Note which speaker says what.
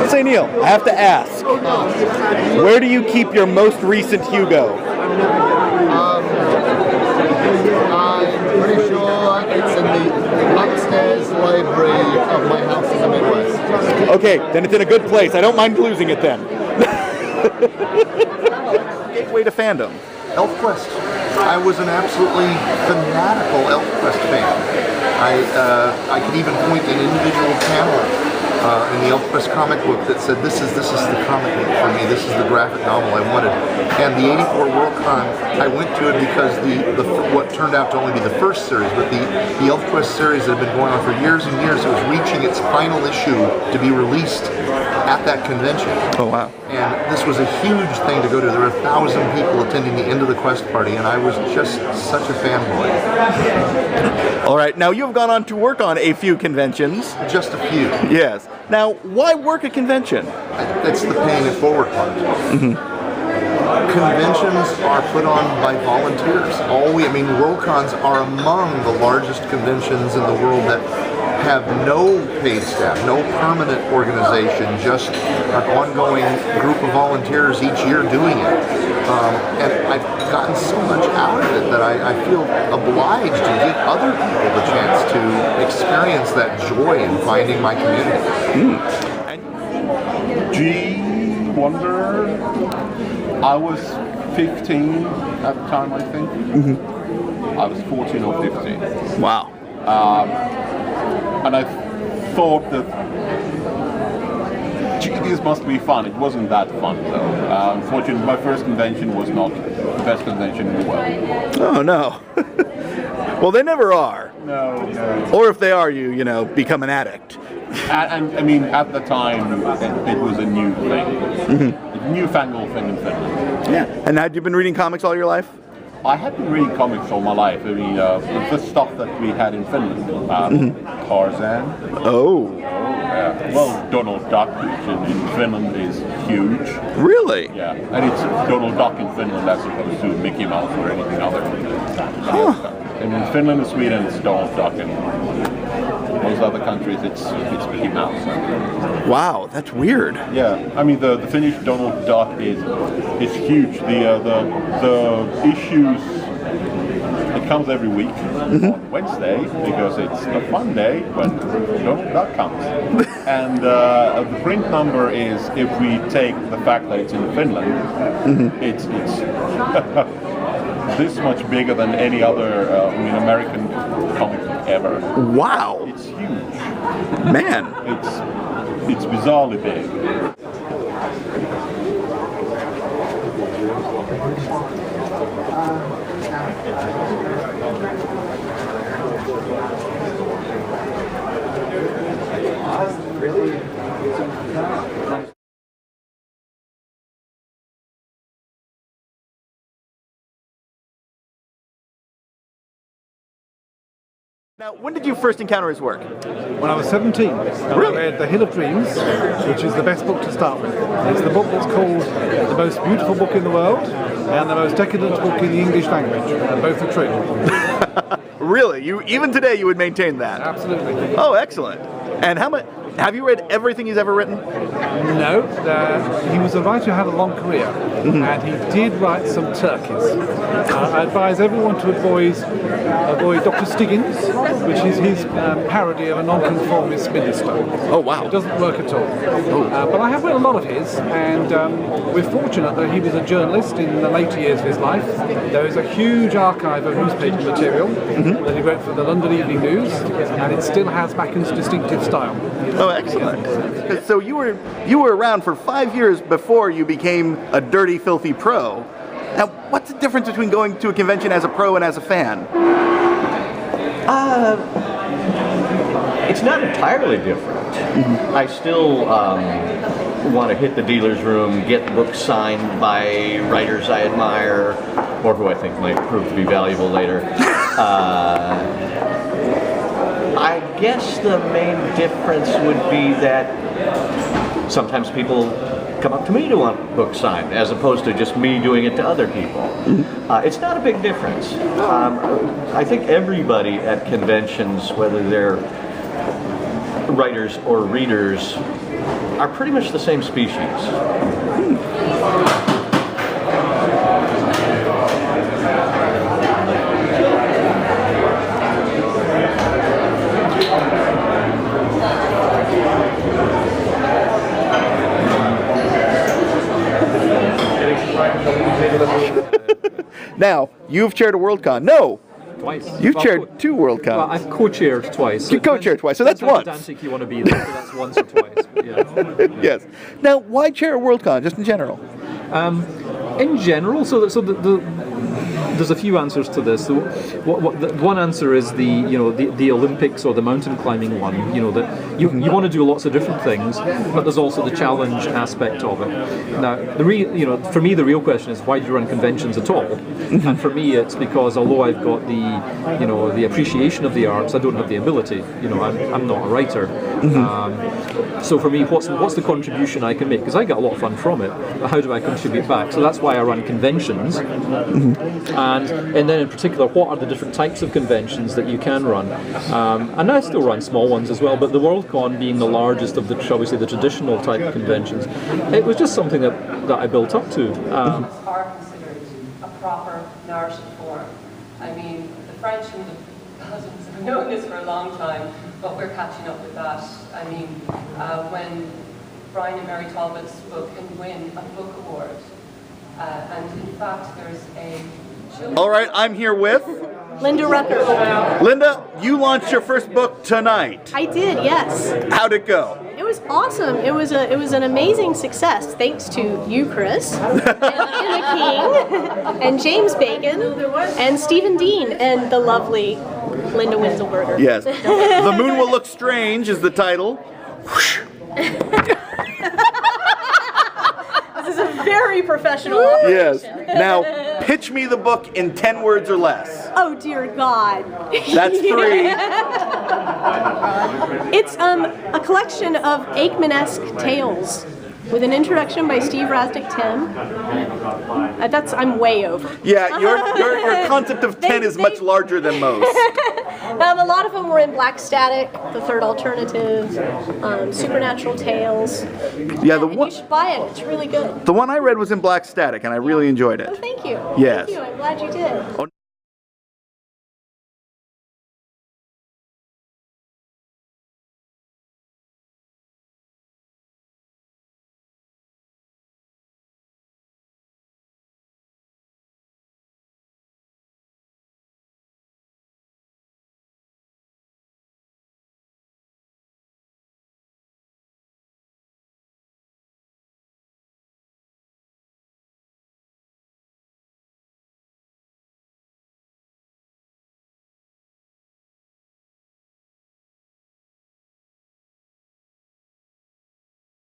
Speaker 1: Say, Neil, I have to ask, where do you keep your most recent Hugo?
Speaker 2: I'm pretty sure it's in the upstairs library of my house in the Midwest.
Speaker 1: Okay, then it's in a good place. I don't mind losing it then. Gateway to fandom.
Speaker 2: ElfQuest. I was an absolutely fanatical ElfQuest fan. I could even point an individual panel in the ElfQuest comic book that said, this is the comic book for me, this is the graphic novel I wanted. And the '84 Worldcon, I went to it because what turned out to only be the first series, but the ElfQuest series that had been going on for years and years, it was reaching its final issue to be released at that convention.
Speaker 1: Oh, wow.
Speaker 2: And this was a huge thing to go to. There were 1,000 people attending the End of the Quest party, and I was just such a fanboy.
Speaker 1: All right, now you've gone on to work on a few conventions.
Speaker 2: Just a few.
Speaker 1: Yes. Now, why work a convention?
Speaker 2: That's the paying it forward part. Conventions are put on by volunteers. Worldcons are among the largest conventions in the world that have no paid staff, no permanent organization, just an ongoing group of volunteers each year doing it. And I've gotten so much out of it that I feel obliged to give other people the chance to experience that joy in finding my community.
Speaker 3: G Wonder, I was 15 at the time, I think. I was 14 or 15.
Speaker 1: Wow.
Speaker 3: And I thought that, gee, this must be fun. It wasn't that fun, though. Unfortunately, my first convention was not the best convention in the world.
Speaker 1: Oh, no. Well, they never are.
Speaker 3: No.
Speaker 1: Or if they are, you become an addict.
Speaker 3: And I mean, at the time, it was a new thing. A newfangled thing in Finland.
Speaker 1: Yeah. And had you been reading comics all your life?
Speaker 3: I had been reading comics all my life. I mean, the stuff that we had in Finland. Tarzan.
Speaker 1: Oh.
Speaker 3: Yeah. Well, Donald Duck, which in Finland is huge.
Speaker 1: Really?
Speaker 3: Yeah. And it's Donald Duck in Finland as opposed to Mickey Mouse or anything other. And in Finland and Sweden, it's Donald Duck, and most other countries, it's Mickey Mouse.
Speaker 1: Wow, that's weird.
Speaker 3: Yeah, I mean the Finnish Donald Duck is huge. The issues, it comes every week on Wednesday because it's the fun day when Donald Duck comes. And the print number is, if we take the fact that it's in Finland, it's this much bigger than any other American comic book ever.
Speaker 1: Wow.
Speaker 3: It's huge.
Speaker 1: Man.
Speaker 3: It's bizarrely big.
Speaker 1: Now, when did you first encounter his work?
Speaker 4: When I was 17.
Speaker 1: Really?
Speaker 4: I read The Hill of Dreams, which is the best book to start with. It's the book that's called the most beautiful book in the world and the most decadent book in the English language, and both are true.
Speaker 1: Really? Even today you would maintain that?
Speaker 4: Absolutely.
Speaker 1: Oh, excellent. And how much? Have you read everything he's ever written?
Speaker 4: No, he was a writer who had a long career, and he did write some turkeys. I advise everyone to avoid Dr. Stiggins, which is his parody of a nonconformist minister.
Speaker 1: Oh, wow.
Speaker 4: It doesn't work at all. But I have read a lot of his, and we're fortunate that he was a journalist in the later years of his life. There is a huge archive of newspaper material that he wrote for the London Evening News, and it still has Macken's distinctive style.
Speaker 1: Oh, excellent. So you were around for 5 years before you became a dirty, filthy pro. Now, what's the difference between going to a convention as a pro and as a fan?
Speaker 5: It's not entirely different. I still want to hit the dealer's room, get books signed by writers I admire, or who I think might prove to be valuable later. I guess the main difference would be that sometimes people come up to me to want books signed, as opposed to just me doing it to other people. It's not a big difference. I think everybody at conventions, whether they're writers or readers, are pretty much the same species.
Speaker 1: Now, you've chaired a WorldCon. No!
Speaker 6: Twice.
Speaker 1: You've chaired 2 WorldCons.
Speaker 6: Well, I've co-chaired twice.
Speaker 1: You co-chaired twice, so that's once.
Speaker 6: Pedantic you want to be there, so that's once or twice. But yeah.
Speaker 1: Yes. Now, why chair a WorldCon, just in general?
Speaker 6: In general, there's a few answers to this. So, one answer is the Olympics or the mountain climbing one. You know that you want to do lots of different things, but there's also the challenge aspect of it. Now, for me, the real question is, why do you run conventions at all? And for me, it's because although I've got the appreciation of the arts, I don't have the ability. I'm not a writer. So for me, what's the contribution I can make? Because I get a lot of fun from it. But how do I contribute back? So that's why I run conventions. And then in particular, what are the different types of conventions that you can run? And I still run small ones as well, but the WorldCon being the largest of the, shall we say, the traditional type of conventions, it was just something that I built up to.
Speaker 7: Are considered a proper narrative form. I mean, the French and the Belgians have known this for a long time, but we're catching up with that. I mean, when Brian and Mary Talbot's book can win a book award, and in fact there's a...
Speaker 1: All right, I'm here with...
Speaker 8: Linda Rucker.
Speaker 1: Linda, you launched your first book tonight.
Speaker 8: I did, yes.
Speaker 1: How'd it go?
Speaker 8: It was awesome. It was an amazing success, thanks to you, Chris, and Anna King, and James Bacon, and Stephen Dean, and the lovely Linda Winselberger.
Speaker 1: Yes. The Moon Will Look Strange is the title.
Speaker 8: This is a very professional operation.
Speaker 1: Yes. Now, pitch me the book in 10 words or less.
Speaker 8: Oh, dear God.
Speaker 1: That's 3.
Speaker 8: It's a collection of Aikman-esque tales with an introduction by Steve Rasnick-Tim. I'm way over.
Speaker 1: Yeah, your concept of 10 is much larger than most.
Speaker 8: A lot of them were in Black Static, The Third Alternative, Supernatural Tales.
Speaker 1: Yeah,
Speaker 8: You should buy it. It's really good.
Speaker 1: the one I read was in Black Static, and I really enjoyed it.
Speaker 8: Oh, thank you.
Speaker 1: Yes.
Speaker 8: Thank you. I'm glad you did.